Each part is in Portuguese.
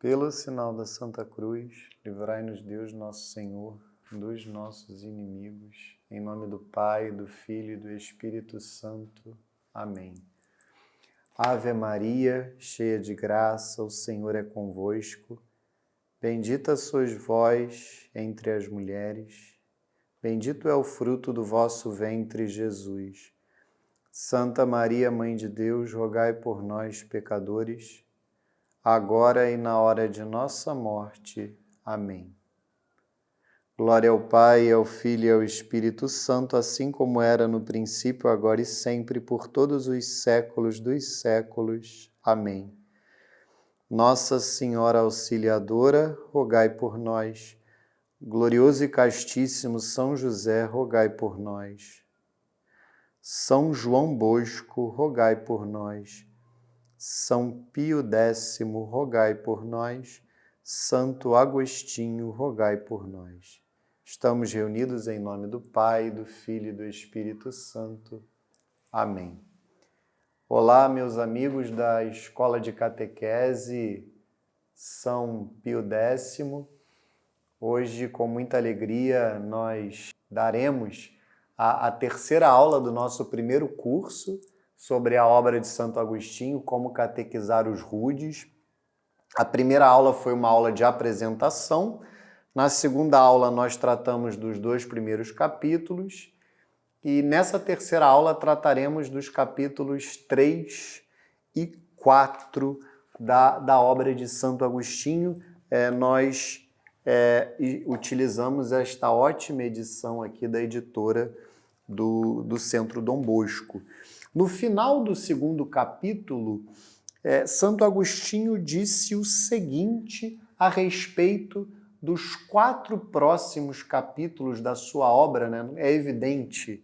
Pelo sinal da Santa Cruz, livrai-nos Deus, nosso Senhor, dos nossos inimigos. Em nome do Pai, do Filho e do Espírito Santo. Amém. Ave Maria, cheia de graça, o Senhor é convosco. Bendita sois vós entre as mulheres. Bendito é o fruto do vosso ventre, Jesus. Santa Maria, Mãe de Deus, rogai por nós, pecadores, agora e na hora de nossa morte. Amém. Glória ao Pai, ao Filho e ao Espírito Santo, assim como era no princípio, agora e sempre, por todos os séculos dos séculos. Amém. Nossa Senhora Auxiliadora, rogai por nós. Glorioso e castíssimo São José, rogai por nós. São João Bosco, rogai por nós. São Pio X, rogai por nós. Santo Agostinho, rogai por nós. Estamos reunidos em nome do Pai, do Filho e do Espírito Santo. Amém. Olá, meus amigos da Escola de Catequese São Pio X. Hoje, com muita alegria, nós daremos a terceira aula do nosso primeiro curso sobre a obra de Santo Agostinho, Como Catequizar os Rudes. A primeira aula foi uma aula de apresentação. Na segunda aula, nós tratamos dos 2 primeiros capítulos. E nessa terceira aula, trataremos dos capítulos 3 e 4 da obra de Santo Agostinho. Nós utilizamos esta ótima edição aqui da editora do Centro Dom Bosco. No final do segundo capítulo, Santo Agostinho disse o seguinte a respeito dos 4 próximos capítulos da sua obra, né? É evidente,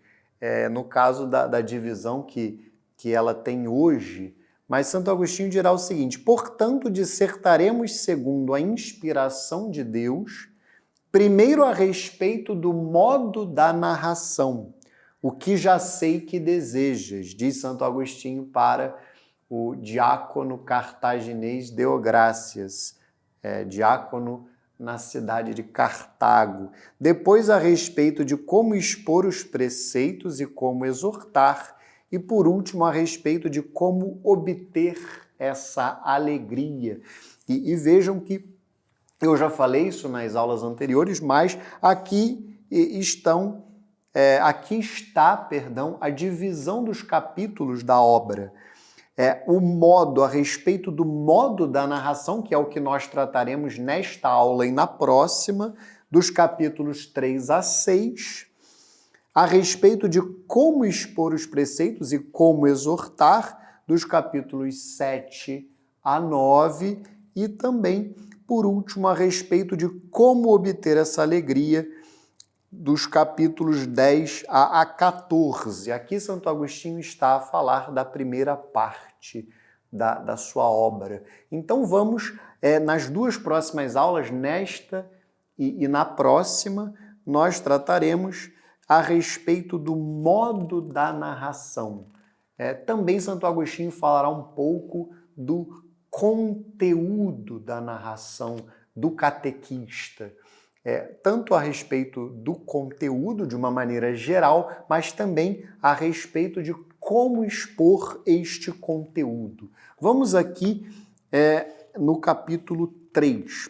no caso da divisão que ela tem hoje, mas Santo Agostinho dirá o seguinte: portanto, dissertaremos segundo a inspiração de Deus, primeiro a respeito do modo da narração, o que já sei que desejas, diz Santo Agostinho para o diácono cartaginês Deográcias, diácono na cidade de Cartago. Depois a respeito de como expor os preceitos e como exortar, e por último a respeito de como obter essa alegria. E vejam que eu já falei isso nas aulas anteriores, mas aqui está, a divisão dos capítulos da obra. O modo, a respeito do modo da narração, que é o que nós trataremos nesta aula e na próxima, dos capítulos 3 a 6, a respeito de como expor os preceitos e como exortar, dos capítulos 7 a 9, e também, por último, a respeito de como obter essa alegria, dos capítulos 10 a 14. Aqui Santo Agostinho está a falar da primeira parte da sua obra. Então vamos, nas 2 próximas aulas, nesta e na próxima, nós trataremos a respeito do modo da narração. Também Santo Agostinho falará um pouco do conteúdo da narração do catequista. Tanto a respeito do conteúdo de uma maneira geral, mas também a respeito de como expor este conteúdo. Vamos aqui no capítulo 3.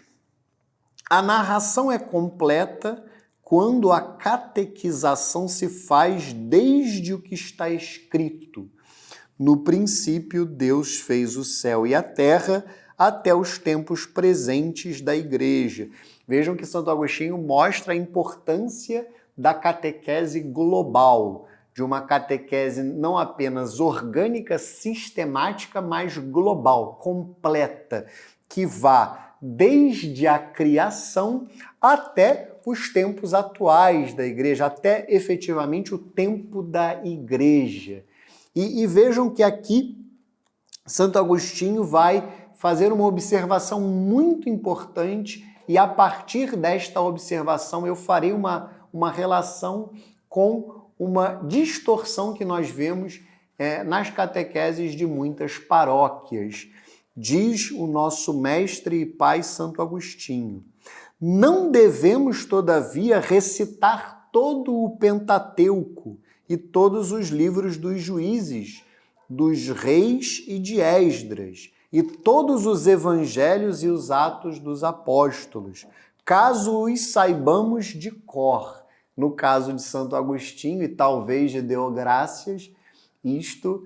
A narração é completa quando a catequização se faz desde o que está escrito. No princípio, Deus fez o céu e a terra até os tempos presentes da Igreja. Vejam que Santo Agostinho mostra a importância da catequese global, de uma catequese não apenas orgânica, sistemática, mas global, completa, que vá desde a criação até os tempos atuais da Igreja, até efetivamente o tempo da Igreja. E vejam que aqui Santo Agostinho vai fazer uma observação muito importante, e a partir desta observação eu farei uma relação com uma distorção que nós vemos nas catequeses de muitas paróquias. diz o nosso mestre e pai Santo Agostinho. Não devemos, todavia, recitar todo o Pentateuco e todos os livros dos juízes, dos reis e de Esdras, e todos os evangelhos e os atos dos apóstolos, caso os saibamos de cor. No caso de Santo Agostinho e talvez de Deográcias, isto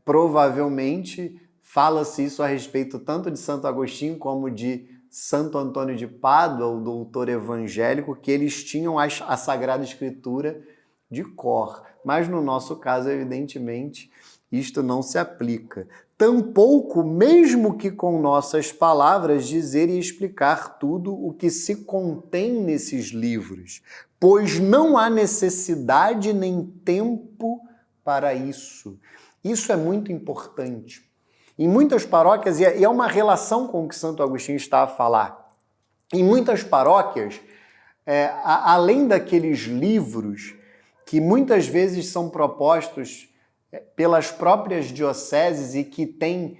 provavelmente fala-se isso a respeito tanto de Santo Agostinho como de Santo Antônio de Pádua, o doutor evangélico, que eles tinham a Sagrada Escritura de cor. Mas no nosso caso, evidentemente, isto não se aplica. Tampouco, mesmo que com nossas palavras, dizer e explicar tudo o que se contém nesses livros, pois não há necessidade nem tempo para isso. Isso é muito importante. Em muitas paróquias, e é uma relação com o que Santo Agostinho está a falar, em muitas paróquias, além daqueles livros que muitas vezes são propostos pelas próprias dioceses e que têm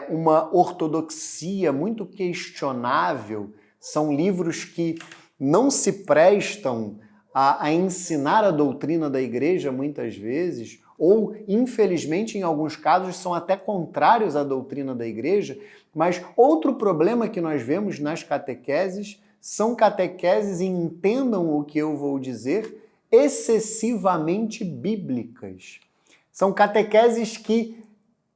uma ortodoxia muito questionável, são livros que não se prestam a ensinar a doutrina da Igreja muitas vezes, ou, infelizmente, em alguns casos, são até contrários à doutrina da Igreja, mas outro problema que nós vemos nas catequeses são catequeses, e entendam o que eu vou dizer, excessivamente bíblicas. São catequeses que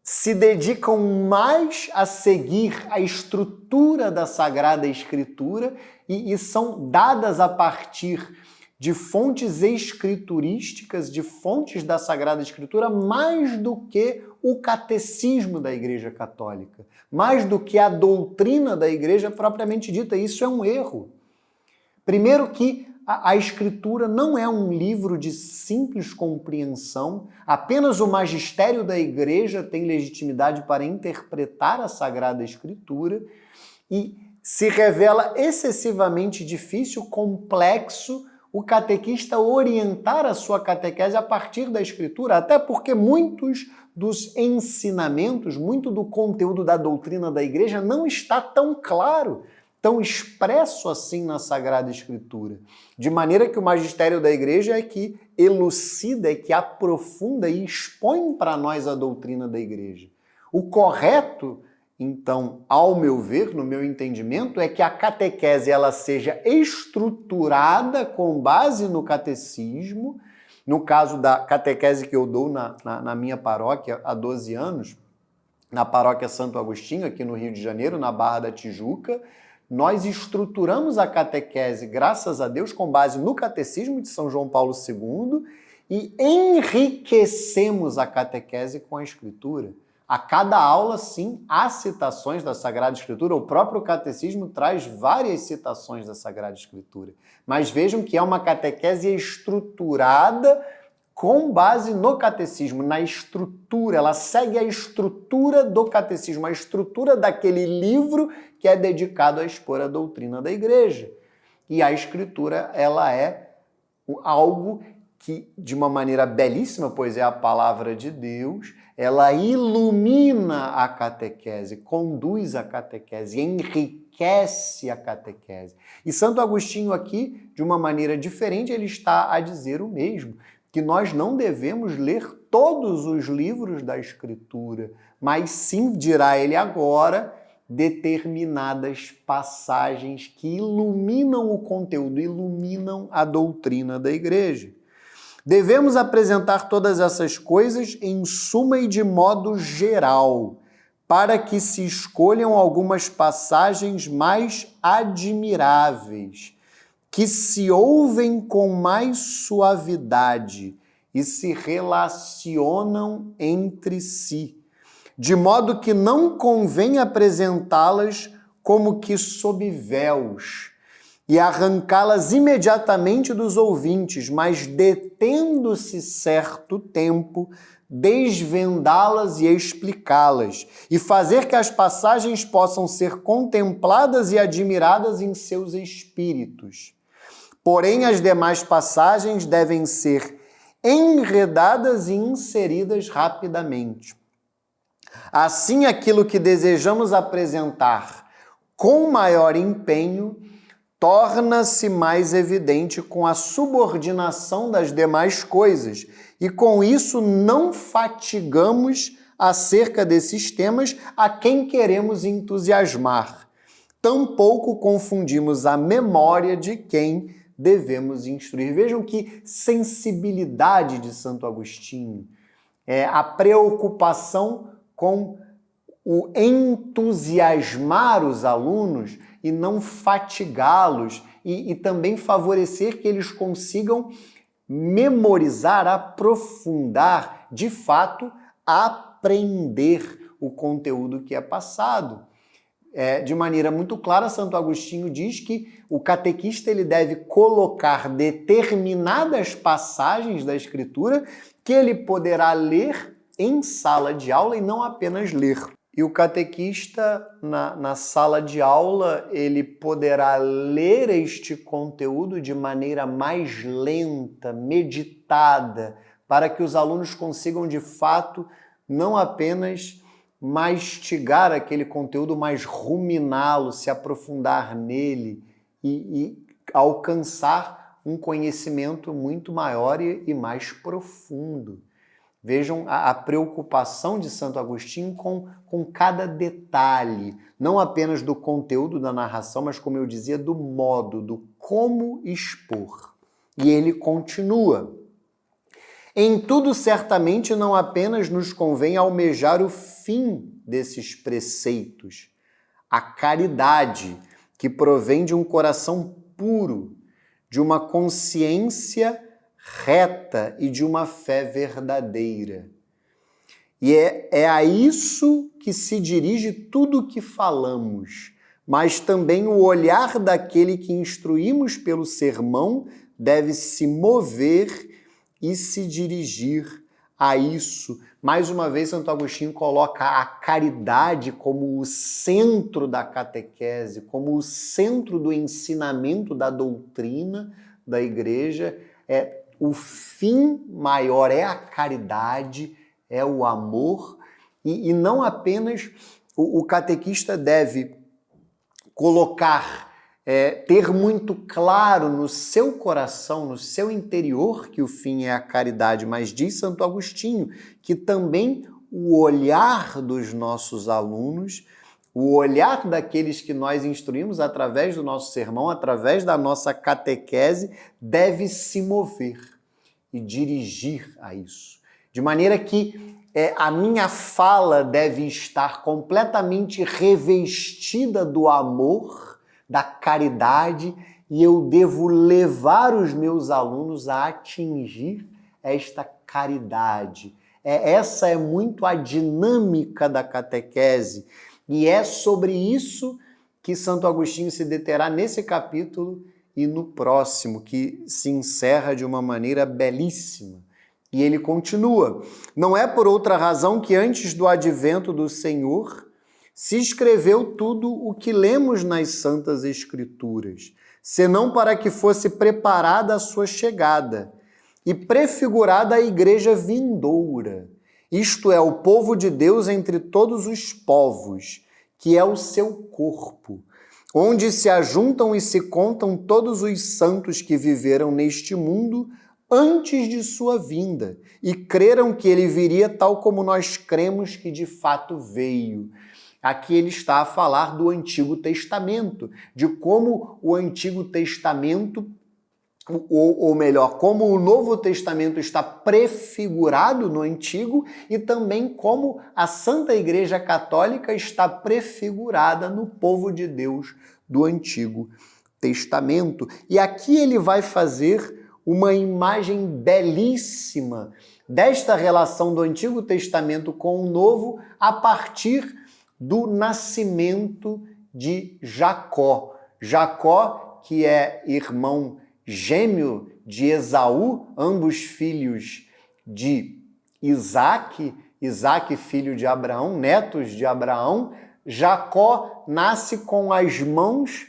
se dedicam mais a seguir a estrutura da Sagrada Escritura e são dadas a partir de fontes escriturísticas, de fontes da Sagrada Escritura, mais do que o catecismo da Igreja Católica, mais do que a doutrina da Igreja propriamente dita. Isso é um erro. Primeiro que a Escritura não é um livro de simples compreensão, apenas o magistério da Igreja tem legitimidade para interpretar a Sagrada Escritura e se revela excessivamente difícil, complexo, o catequista orientar a sua catequese a partir da Escritura, até porque muitos dos ensinamentos, muito do conteúdo da doutrina da Igreja não está tão claro, tão expresso assim na Sagrada Escritura. De maneira que o magistério da Igreja é que elucida, é que aprofunda e expõe para nós a doutrina da Igreja. O correto, então, ao meu ver, no meu entendimento, é que a catequese ela seja estruturada com base no catecismo. No caso da catequese que eu dou na minha paróquia há 12 anos, na paróquia Santo Agostinho, aqui no Rio de Janeiro, na Barra da Tijuca, nós estruturamos a catequese, graças a Deus, com base no catecismo de São João Paulo II e enriquecemos a catequese com a Escritura. A cada aula, sim, há citações da Sagrada Escritura. O próprio catecismo traz várias citações da Sagrada Escritura. Mas vejam que é uma catequese estruturada com base no catecismo, na estrutura. Ela segue a estrutura do catecismo, a estrutura daquele livro que é dedicado a expor a doutrina da Igreja. E a Escritura, ela é algo que, de uma maneira belíssima, pois é a palavra de Deus, ela ilumina a catequese, conduz a catequese, enriquece a catequese. E Santo Agostinho aqui, de uma maneira diferente, ele está a dizer o mesmo, que nós não devemos ler todos os livros da Escritura, mas sim, dirá ele agora, determinadas passagens que iluminam o conteúdo, iluminam a doutrina da Igreja. Devemos apresentar todas essas coisas em suma e de modo geral, para que se escolham algumas passagens mais admiráveis, que se ouvem com mais suavidade e se relacionam entre si, de modo que não convém apresentá-las como que sob véus, e arrancá-las imediatamente dos ouvintes, mas detendo-se certo tempo, desvendá-las e explicá-las, e fazer que as passagens possam ser contempladas e admiradas em seus espíritos. Porém, as demais passagens devem ser enredadas e inseridas rapidamente. Assim, aquilo que desejamos apresentar com maior empenho torna-se mais evidente com a subordinação das demais coisas, e com isso não fatigamos acerca desses temas a quem queremos entusiasmar. Tampouco confundimos a memória de quem devemos instruir. Vejam que sensibilidade de Santo Agostinho, a preocupação com o entusiasmar os alunos e não fatigá-los, e também favorecer que eles consigam memorizar, aprofundar, de fato, aprender o conteúdo que é passado. De maneira muito clara, Santo Agostinho diz que o catequista ele deve colocar determinadas passagens da Escritura que ele poderá ler em sala de aula e não apenas ler. E o catequista, na sala de aula, ele poderá ler este conteúdo de maneira mais lenta, meditada, para que os alunos consigam, de fato, não apenas mastigar aquele conteúdo, mas ruminá-lo, se aprofundar nele e alcançar um conhecimento muito maior e mais profundo. Vejam a preocupação de Santo Agostinho com cada detalhe, não apenas do conteúdo da narração, mas, como eu dizia, do modo, do como expor. E ele continua. Em tudo, certamente, não apenas nos convém almejar o fim desses preceitos, a caridade, que provém de um coração puro, de uma consciência reta e de uma fé verdadeira. E é a isso que se dirige tudo o que falamos, mas também o olhar daquele que instruímos pelo sermão deve se mover e se dirigir a isso. Mais uma vez, Santo Agostinho coloca a caridade como o centro da catequese, como o centro do ensinamento da doutrina da Igreja. O fim maior é a caridade, é o amor, e não apenas o catequista deve colocar, ter muito claro no seu coração, no seu interior, que o fim é a caridade, mas diz Santo Agostinho que também o olhar dos nossos alunos, o olhar daqueles que nós instruímos através do nosso sermão, através da nossa catequese, deve se mover e dirigir a isso. De maneira que a minha fala deve estar completamente revestida do amor, da caridade, e eu devo levar os meus alunos a atingir esta caridade. Essa é muito a dinâmica da catequese, e é sobre isso que Santo Agostinho se deterá nesse capítulo e no próximo, que se encerra de uma maneira belíssima. E ele continua: não é por outra razão que antes do advento do Senhor se escreveu tudo o que lemos nas Santas Escrituras, senão para que fosse preparada a sua chegada e prefigurada a igreja vindoura, isto é, o povo de Deus entre todos os povos, que é o seu corpo, onde se ajuntam e se contam todos os santos que viveram neste mundo antes de sua vinda e creram que ele viria tal como nós cremos que de fato veio. Aqui ele está a falar do Antigo Testamento, de como o Antigo Testamento, ou melhor, como o Novo Testamento está prefigurado no Antigo e também como a Santa Igreja Católica está prefigurada no povo de Deus do Antigo Testamento. E aqui ele vai fazer uma imagem belíssima desta relação do Antigo Testamento com o Novo a partir do nascimento de Jacó. Jacó, que é irmão gêmeo de Esaú, ambos filhos de Isaque, Isaque filho de Abraão, netos de Abraão. Jacó nasce com as mãos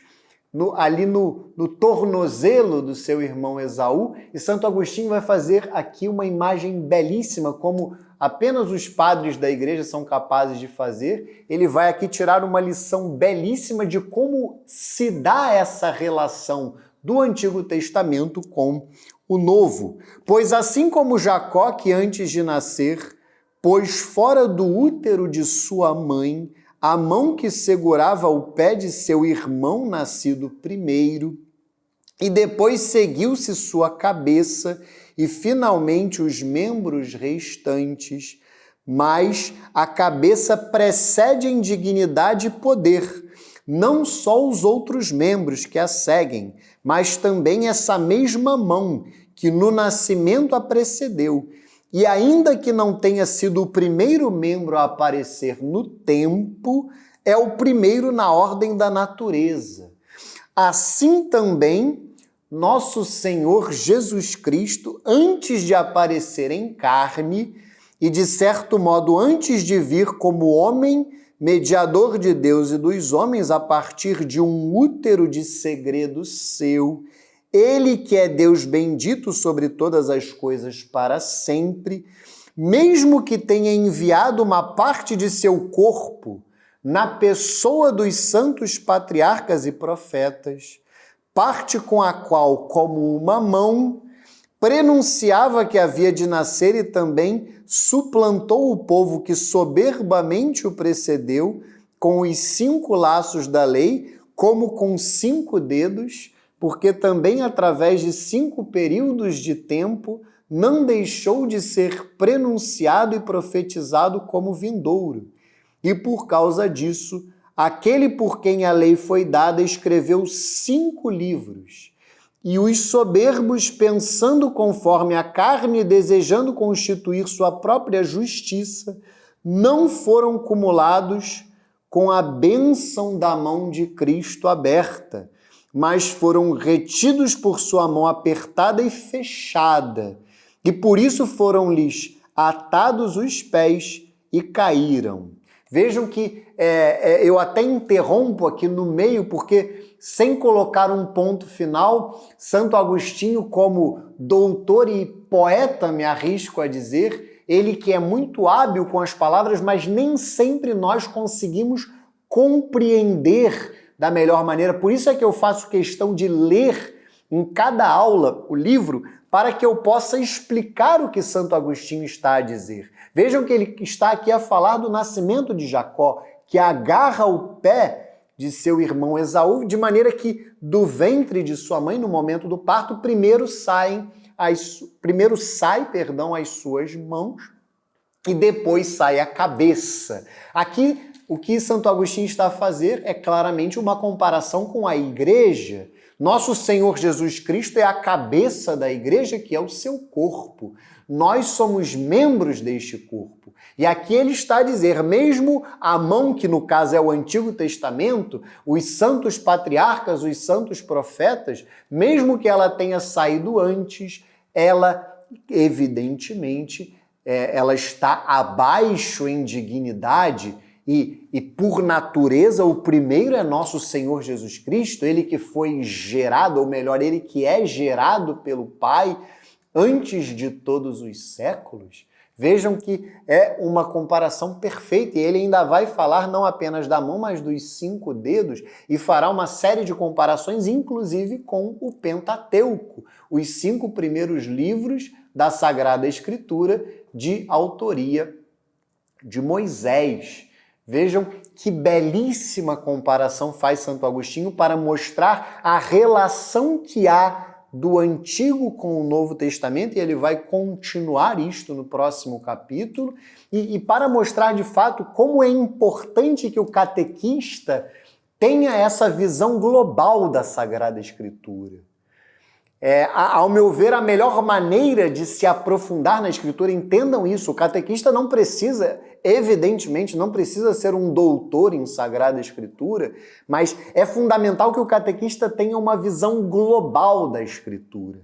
ali no tornozelo do seu irmão Esaú, e Santo Agostinho vai fazer aqui uma imagem belíssima, como apenas os padres da igreja são capazes de fazer. Ele vai aqui tirar uma lição belíssima de como se dá essa relação do Antigo Testamento com o Novo. Pois assim como Jacó, que antes de nascer, pôs fora do útero de sua mãe a mão que segurava o pé de seu irmão nascido primeiro, e depois seguiu-se sua cabeça e finalmente os membros restantes, mas a cabeça precede em dignidade e poder, não só os outros membros que a seguem, mas também essa mesma mão que no nascimento a precedeu. E ainda que não tenha sido o primeiro membro a aparecer no tempo, é o primeiro na ordem da natureza. Assim também, nosso Senhor Jesus Cristo, antes de aparecer em carne e, de certo modo, antes de vir como homem, mediador de Deus e dos homens, a partir de um útero de segredo seu, ele que é Deus bendito sobre todas as coisas para sempre, mesmo que tenha enviado uma parte de seu corpo na pessoa dos santos patriarcas e profetas, parte com a qual, como uma mão, prenunciava que havia de nascer e também suplantou o povo que soberbamente o precedeu com os 5 laços da lei, como com 5 dedos, porque também através de 5 períodos de tempo não deixou de ser prenunciado e profetizado como vindouro. E por causa disso, aquele por quem a lei foi dada escreveu 5 livros. E os soberbos, pensando conforme a carne e desejando constituir sua própria justiça, não foram cumulados com a bênção da mão de Cristo aberta, mas foram retidos por sua mão apertada e fechada, e por isso foram-lhes atados os pés e caíram. Vejam que eu até interrompo aqui no meio, porque sem colocar um ponto final, Santo Agostinho, como doutor e poeta, me arrisco a dizer, ele que é muito hábil com as palavras, mas nem sempre nós conseguimos compreender da melhor maneira. Por isso é que eu faço questão de ler em cada aula o livro, para que eu possa explicar o que Santo Agostinho está a dizer. Vejam que ele está aqui a falar do nascimento de Jacó, que agarra o pé de seu irmão Esaú, de maneira que do ventre de sua mãe, no momento do parto, primeiro sai as suas mãos e depois sai a cabeça. Aqui, o que Santo Agostinho está a fazer é claramente uma comparação com a igreja. Nosso Senhor Jesus Cristo é a cabeça da igreja, que é o seu corpo. Nós somos membros deste corpo. E aqui ele está a dizer, mesmo a mão, que no caso é o Antigo Testamento, os santos patriarcas, os santos profetas, mesmo que ela tenha saído antes, ela, evidentemente, ela está abaixo em dignidade e por natureza o primeiro é nosso Senhor Jesus Cristo, ele que foi gerado, ou melhor, ele que é gerado pelo Pai antes de todos os séculos. Vejam que é uma comparação perfeita, e ele ainda vai falar não apenas da mão, mas dos 5 dedos, e fará uma série de comparações, inclusive com o Pentateuco, os 5 primeiros livros da Sagrada Escritura de autoria de Moisés. Vejam que belíssima comparação faz Santo Agostinho para mostrar a relação que há do Antigo com o Novo Testamento, e ele vai continuar isto no próximo capítulo, e para mostrar de fato como é importante que o catequista tenha essa visão global da Sagrada Escritura. Ao meu ver, a melhor maneira de se aprofundar na Escritura, entendam isso, o catequista não precisa, evidentemente, não precisa ser um doutor em Sagrada Escritura, mas é fundamental que o catequista tenha uma visão global da Escritura.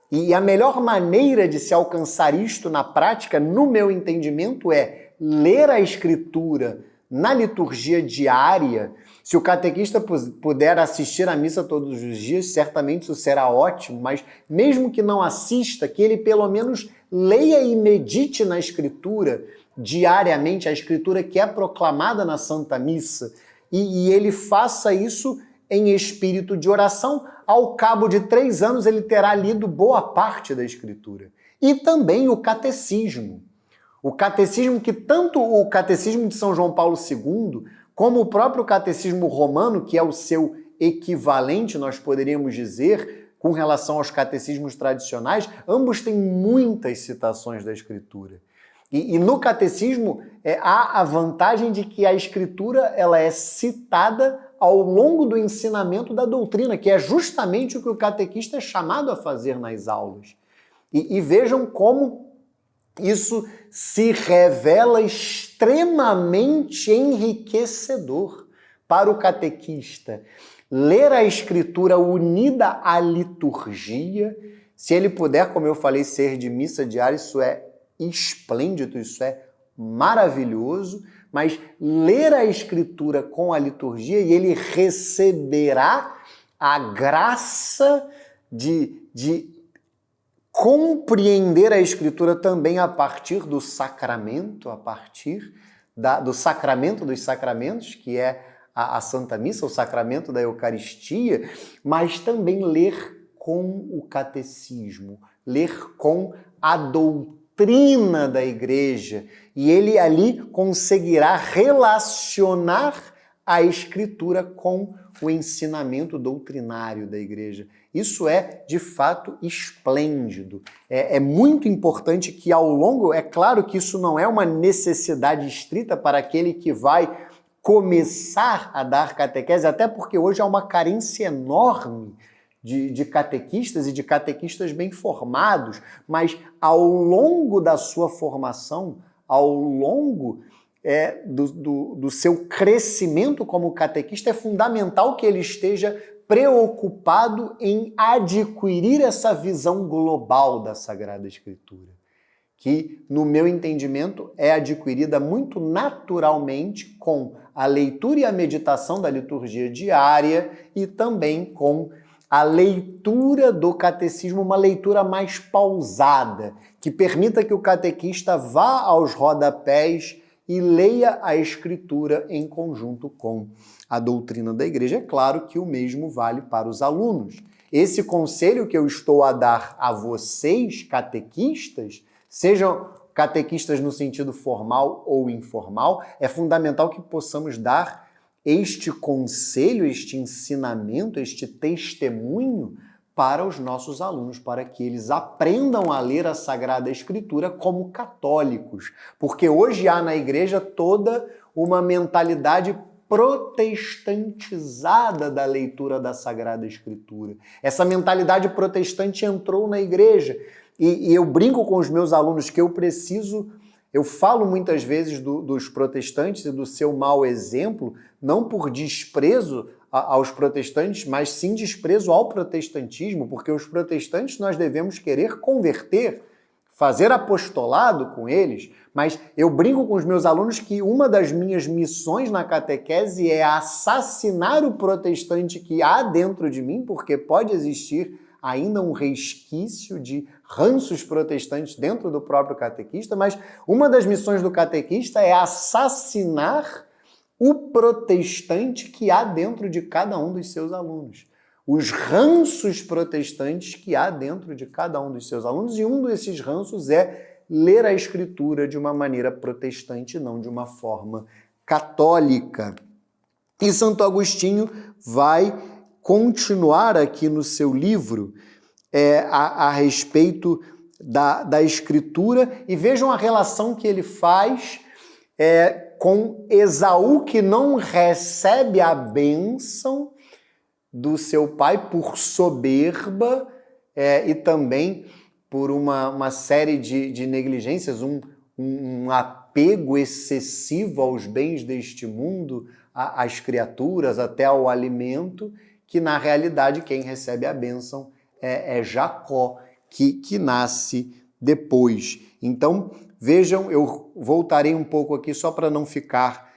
E a melhor maneira de se alcançar isto na prática, no meu entendimento, é ler a Escritura na liturgia diária, Se o catequista puder assistir à missa todos os dias, certamente isso será ótimo, mas mesmo que não assista, que ele pelo menos leia e medite na Escritura diariamente, a Escritura que é proclamada na Santa Missa, e ele faça isso em espírito de oração. Ao cabo de 3 anos ele terá lido boa parte da Escritura. E também o catecismo. O catecismo que tanto o catecismo de São João Paulo II, como o próprio catecismo romano, que é o seu equivalente, nós poderíamos dizer, com relação aos catecismos tradicionais, ambos têm muitas citações da Escritura. E no catecismo há a vantagem de que a Escritura ela é citada ao longo do ensinamento da doutrina, que é justamente o que o catequista é chamado a fazer nas aulas. E vejam como isso se revela extremamente enriquecedor para o catequista. Ler a Escritura unida à liturgia, se ele puder, como eu falei, ser de missa diária, isso é esplêndido, isso é maravilhoso, mas ler a Escritura com a liturgia e ele receberá a graça de compreender a Escritura também a partir do sacramento, a partir do sacramento dos sacramentos, que é a Santa Missa, o sacramento da Eucaristia, mas também ler com o catecismo, ler com a doutrina da Igreja, e ele ali conseguirá relacionar a Escritura com o ensinamento doutrinário da Igreja. Isso é, de fato, esplêndido. É muito importante que ao longo... É claro que isso não é uma necessidade estrita para aquele que vai começar a dar catequese, até porque hoje há uma carência enorme de catequistas e de catequistas bem formados, mas ao longo da sua formação, ao longo do seu crescimento como catequista, é fundamental que ele esteja preocupado em adquirir essa visão global da Sagrada Escritura, que, no meu entendimento, é adquirida muito naturalmente com a leitura e a meditação da liturgia diária e também com a leitura do catecismo, uma leitura mais pausada, que permita que o catequista vá aos rodapés e leia a Escritura em conjunto com a doutrina da Igreja. É claro que o mesmo vale para os alunos. Esse conselho que eu estou a dar a vocês, catequistas, sejam catequistas no sentido formal ou informal, é fundamental que possamos dar este conselho, este ensinamento, este testemunho para os nossos alunos, para que eles aprendam a ler a Sagrada Escritura como católicos. Porque hoje há na Igreja toda uma mentalidade protestantizada da leitura da Sagrada Escritura. Essa mentalidade protestante entrou na Igreja. E eu brinco com os meus alunos que eu falo muitas vezes dos protestantes e do seu mau exemplo, não por desprezo aos protestantes, mas sim desprezo ao protestantismo, porque os protestantes nós devemos querer converter, fazer apostolado com eles, mas eu brinco com os meus alunos que uma das minhas missões na catequese é assassinar o protestante que há dentro de mim, porque pode existir ainda um resquício de ranços protestantes dentro do próprio catequista, mas uma das missões do catequista é assassinar o protestante que há dentro de cada um dos seus alunos. Os ranços protestantes que há dentro de cada um dos seus alunos, e um desses ranços é ler a Escritura de uma maneira protestante, não de uma forma católica. E Santo Agostinho vai continuar aqui no seu livro a respeito da Escritura, e vejam a relação que ele faz com Esaú, que não recebe a bênção do seu pai por soberba e também por uma série de negligências, um apego excessivo aos bens deste mundo, às criaturas, até ao alimento, que na realidade quem recebe a bênção é Jacó, que nasce depois. Então, vejam, eu voltarei um pouco aqui só para não ficar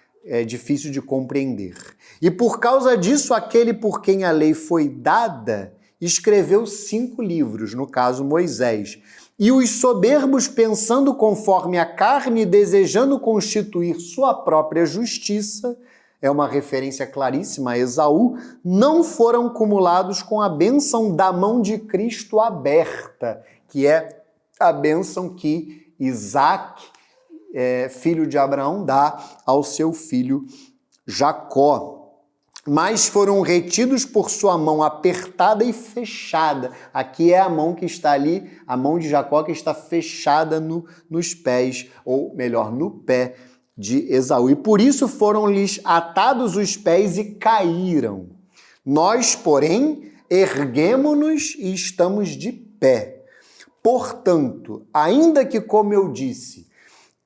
difícil de compreender. E por causa disso, aquele por quem a lei foi dada escreveu 5 livros, no caso Moisés. E os soberbos, pensando conforme a carne e desejando constituir sua própria justiça, é uma referência claríssima a Esaú, não foram cumulados com a bênção da mão de Cristo aberta, que é a bênção que Isaac, filho de Abraão, dá ao seu filho Jacó. Mas foram retidos por sua mão apertada e fechada. Aqui é a mão que está ali, a mão de Jacó que está fechada nos pés, ou melhor, no pé de Esaú. E por isso foram-lhes atados os pés e caíram. Nós, porém, erguemo-nos e estamos de pé. Portanto, ainda que, como eu disse,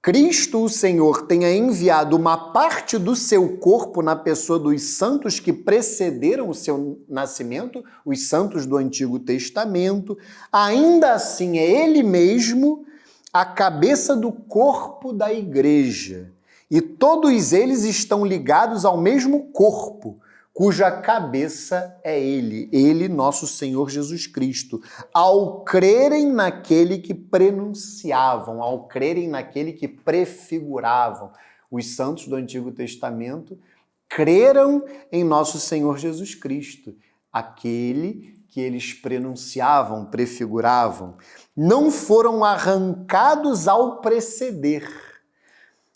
Cristo, o Senhor, tenha enviado uma parte do seu corpo na pessoa dos santos que precederam o seu nascimento, os santos do Antigo Testamento, ainda assim é Ele mesmo a cabeça do corpo da igreja. E todos eles estão ligados ao mesmo corpo, cuja cabeça é Ele, nosso Senhor Jesus Cristo. Ao crerem naquele que prenunciavam, ao crerem naquele que prefiguravam, os santos do Antigo Testamento creram em nosso Senhor Jesus Cristo, aquele que eles prenunciavam, prefiguravam. Não foram arrancados ao preceder,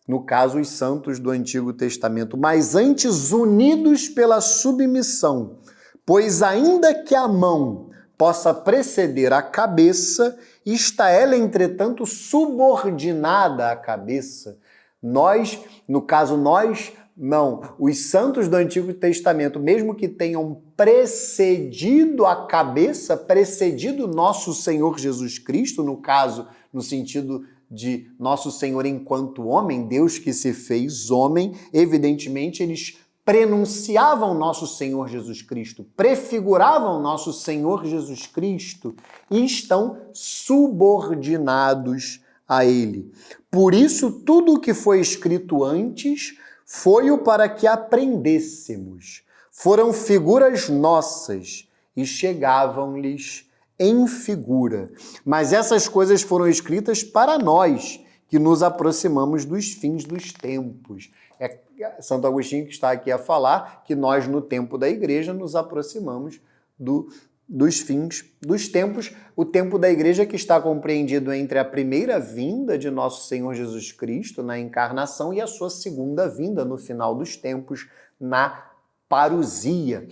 no caso, os santos do Antigo Testamento, mas antes unidos pela submissão, pois ainda que a mão possa preceder a cabeça, está ela, entretanto, subordinada à cabeça. Nós, no caso nós, não. Os santos do Antigo Testamento, mesmo que tenham precedido a cabeça, precedido nosso Senhor Jesus Cristo, no caso, no sentido de nosso Senhor enquanto homem, Deus que se fez homem, evidentemente eles prenunciavam nosso Senhor Jesus Cristo, prefiguravam nosso Senhor Jesus Cristo e estão subordinados a Ele. Por isso, tudo o que foi escrito antes foi-o para que aprendêssemos. Foram figuras nossas e chegavam-lhes em figura. Mas essas coisas foram escritas para nós, que nos aproximamos dos fins dos tempos. É Santo Agostinho que está aqui a falar que nós, no tempo da igreja, nos aproximamos dos fins dos tempos. O tempo da igreja que está compreendido entre a primeira vinda de nosso Senhor Jesus Cristo na encarnação e a sua segunda vinda no final dos tempos, na parousia.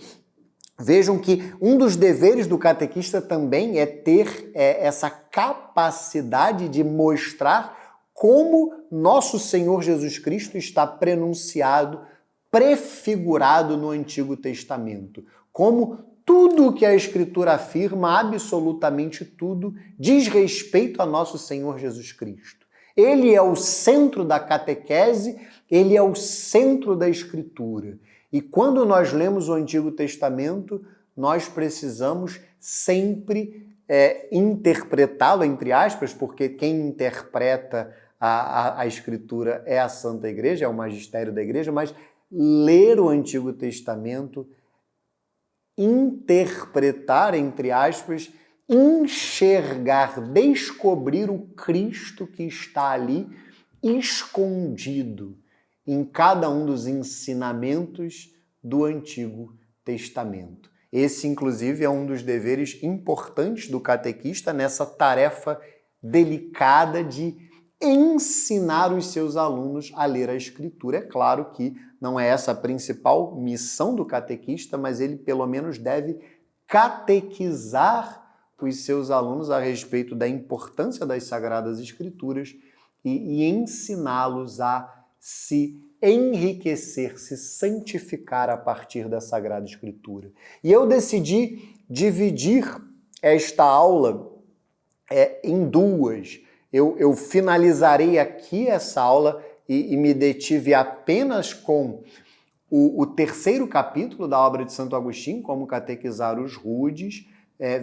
Vejam que um dos deveres do catequista também é ter essa capacidade de mostrar como nosso Senhor Jesus Cristo está prenunciado, prefigurado no Antigo Testamento. Como tudo o que a Escritura afirma, absolutamente tudo, diz respeito a nosso Senhor Jesus Cristo. Ele é o centro da catequese, ele é o centro da Escritura. E quando nós lemos o Antigo Testamento, nós precisamos sempre interpretá-lo, entre aspas, porque quem interpreta a Escritura é a Santa Igreja, é o magistério da Igreja, mas ler o Antigo Testamento, interpretar, entre aspas, enxergar, descobrir o Cristo que está ali escondido em cada um dos ensinamentos do Antigo Testamento. Esse, inclusive, é um dos deveres importantes do catequista nessa tarefa delicada de ensinar os seus alunos a ler a Escritura. É claro que não é essa a principal missão do catequista, mas ele, pelo menos, deve catequizar os seus alunos a respeito da importância das Sagradas Escrituras e ensiná-los a se enriquecer, se santificar a partir da Sagrada Escritura. E eu decidi dividir esta aula em duas. Eu finalizarei aqui essa aula e me detive apenas com o terceiro capítulo da obra de Santo Agostinho, como catequizar os rudes.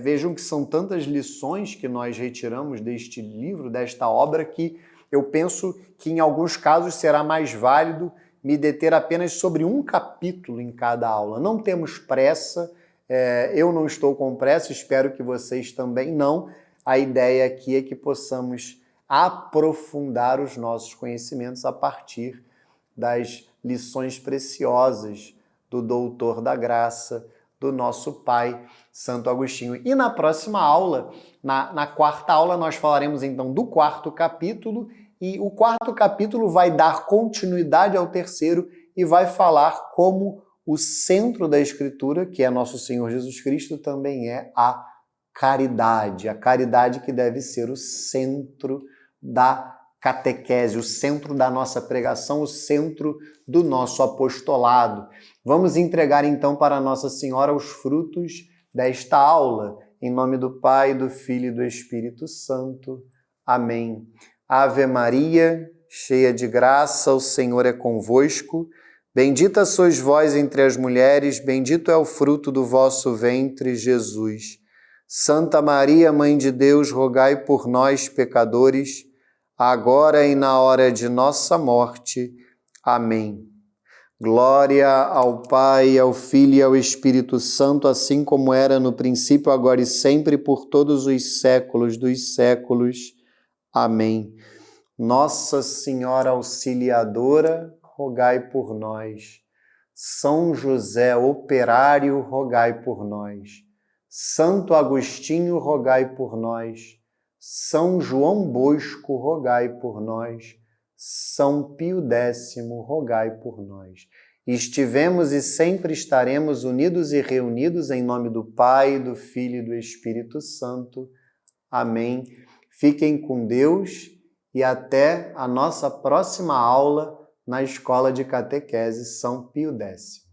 Vejam que são tantas lições que nós retiramos deste livro, desta obra, que eu penso que em alguns casos será mais válido me deter apenas sobre um capítulo em cada aula. Não temos pressa, eu não estou com pressa, espero que vocês também não. A ideia aqui é que possamos aprofundar os nossos conhecimentos a partir das lições preciosas do Doutor da Graça, do nosso pai, Santo Agostinho. E na próxima aula, na quarta aula, nós falaremos então do quarto capítulo, e o quarto capítulo vai dar continuidade ao terceiro e vai falar como o centro da Escritura, que é nosso Senhor Jesus Cristo, também é a caridade que deve ser o centro da catequese, o centro da nossa pregação, o centro do nosso apostolado. Vamos entregar então para Nossa Senhora os frutos desta aula. Em nome do Pai, do Filho e do Espírito Santo. Amém. Ave Maria, cheia de graça, o Senhor é convosco. Bendita sois vós entre as mulheres, bendito é o fruto do vosso ventre, Jesus. Santa Maria, Mãe de Deus, rogai por nós, pecadores, agora e na hora de nossa morte. Amém. Glória ao Pai, ao Filho e ao Espírito Santo, assim como era no princípio, agora e sempre, por todos os séculos dos séculos. Amém. Nossa Senhora Auxiliadora, rogai por nós. São José Operário, rogai por nós. Santo Agostinho, rogai por nós. São João Bosco, rogai por nós. São Pio X, rogai por nós. Estivemos e sempre estaremos unidos e reunidos em nome do Pai, do Filho e do Espírito Santo. Amém. Fiquem com Deus e até a nossa próxima aula na Escola de Catequese São Pio X.